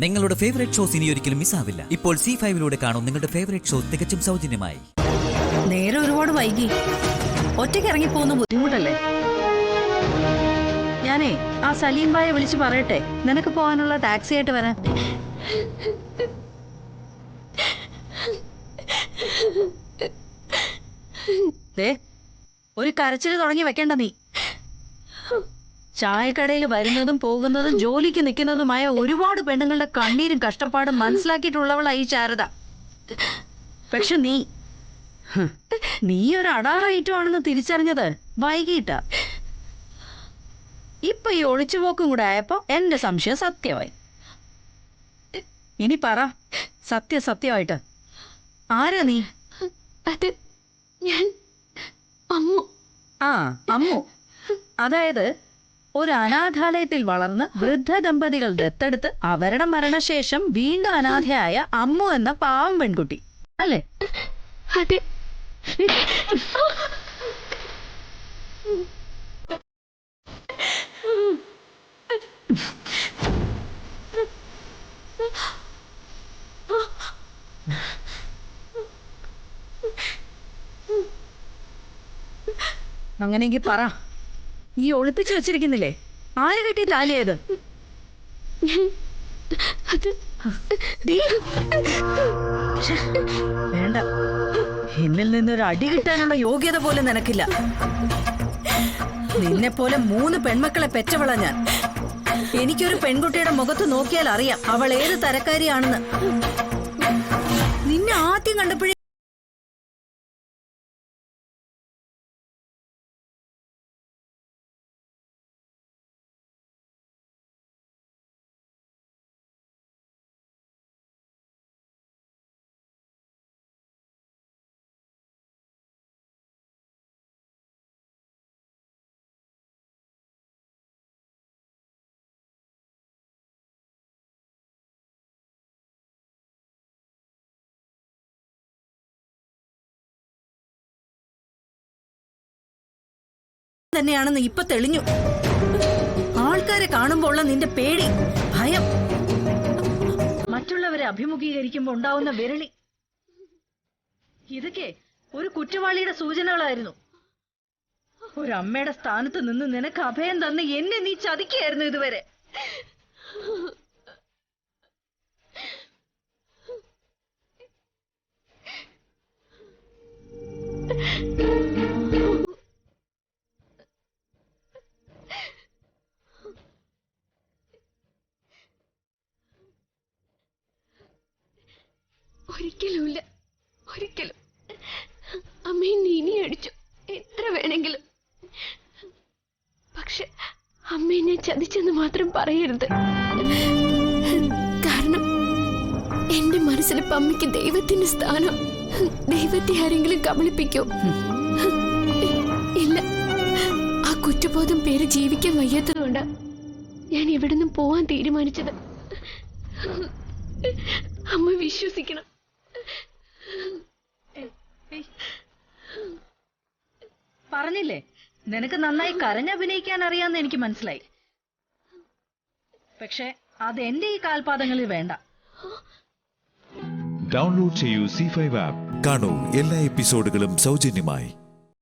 നിങ്ങളുടെ favourite shows ഇനി ഒരിക്കലും മിസ്സാവില്ല. ഇപ്പോൾ C5 കാണും നിങ്ങളുടെ ഫേവറേറ്റ് ഷോ തികച്ചും സൗജന്യമായി. നേരെ ഒരുപാട് വൈകി. ഒറ്റയ്ക്ക് ഇറങ്ങി പോകുന്ന ബുദ്ധിമുട്ടല്ലേ? ഞാനേ ആ സലീം ഭായെ വിളിച്ച് പറയട്ടെ, നിനക്ക് പോകാനുള്ള ടാക്സി ആയിട്ട് വരാൻ. ഒരു കരച്ചില് തുടങ്ങി വെക്കണ്ട നീ. ചായക്കടയിൽ വരുന്നതും പോകുന്നതും ജോലിക്ക് നിൽക്കുന്നതുമായ ഒരുപാട് പെണ്ണുങ്ങളുടെ കണ്ണീരും കഷ്ടപ്പാടും മനസ്സിലാക്കിയിട്ടുള്ളവളായി ശാരദ. പക്ഷെ നീ ഒരു അടാറൈറ്റമാണെന്ന് തിരിച്ചറിഞ്ഞത് വൈകിട്ടാ. ഇപ്പൊ ഈ ഒളിച്ചുപോക്കും കൂടെ ആയപ്പോ എന്റെ സംശയം സത്യമായി. ഇനി പറ സത്യമായിട്ട് ആരാ നീ? അത് ഞാൻ അമ്മു. ആ അമ്മു. അതായത് ഒരു അനാഥാലയത്തിൽ വളർന്ന് വൃദ്ധ ദമ്പതികൾ ദത്തെടുത്ത് അവരുടെ മരണശേഷം വീണ്ടും അനാഥയായ അമ്മു എന്ന പാവം പെൺകുട്ടി അല്ലേ? അതെ. അങ്ങനെയെങ്കിൽ പറ, ഈ ഒളിപ്പിച്ചു വെച്ചിരിക്കുന്നില്ലേ, ആര് കെട്ടി താലിയത്? വേണ്ട, എന്നിൽ നിന്നൊരു അടി കിട്ടാനുള്ള യോഗ്യത പോലും നിനക്കില്ല. നിന്നെ പോലെ 3 പെൺമക്കളെ പെറ്റവളാ ഞാൻ. എനിക്കൊരു പെൺകുട്ടിയുടെ മുഖത്ത് നോക്കിയാൽ അറിയാം അവൾ ഏത് തരക്കാരിയാണെന്ന്. നിന്നെ ആദ്യം കണ്ടപ്പോഴേ തന്നെയാണെന്ന് ഇപ്പൊ തെളിഞ്ഞു. ആൾക്കാരെ കാണുമ്പോൾ ഉള്ള നിന്റെ പേടി, ഭയം, മറ്റുള്ളവരെ അഭിമുഖീകരിക്കുമ്പോ ഉണ്ടാവുന്ന വിരളി, ഇതൊക്കെ ഒരു കുറ്റവാളിയുടെ സൂചനകളായിരുന്നു. ഒരമ്മയുടെ സ്ഥാനത്ത് നിന്ന് നിനക്ക് അഭയം തന്ന് എന്നെ നീ ചതിക്കായിരുന്നു ഇതുവരെ. ഒരിക്കലുമില്ല, ഒരിക്കലും. അമ്മയെ നീ ഇനി അടിച്ചു, എത്ര വേണമെങ്കിലും. പക്ഷെ അമ്മയെ ഞാൻ ചതിച്ചെന്ന് മാത്രം പറയരുത്. കാരണം എന്റെ മനസ്സിലിപ്പോ അമ്മയ്ക്ക് ദൈവത്തിന്റെ സ്ഥാനം. ദൈവത്തെ ആരെങ്കിലും കബളിപ്പിക്കോ? ഇല്ല. ആ കുറ്റബോധം പേര് ജീവിക്കാൻ വയ്യാത്തതുകൊണ്ട് ഞാൻ എവിടുന്നും പോവാൻ തീരുമാനിച്ചത്. അമ്മ വിശ്വസിക്കണം. പറഞ്ഞില്ലേ, നിനക്ക് നന്നായി കരഞ്ഞഭിനയിക്കാൻ അറിയാമെന്ന് എനിക്ക് മനസ്സിലായി. പക്ഷെ അത് എന്റെ ഈ കാൽപാദങ്ങളിൽ വേണ്ട. ഡൗൺലോഡ് ചെയ്യൂ C5 ആപ്പ്. കാണൂ എല്ലാ എപ്പിസോഡുകളും സൗജന്യമായി.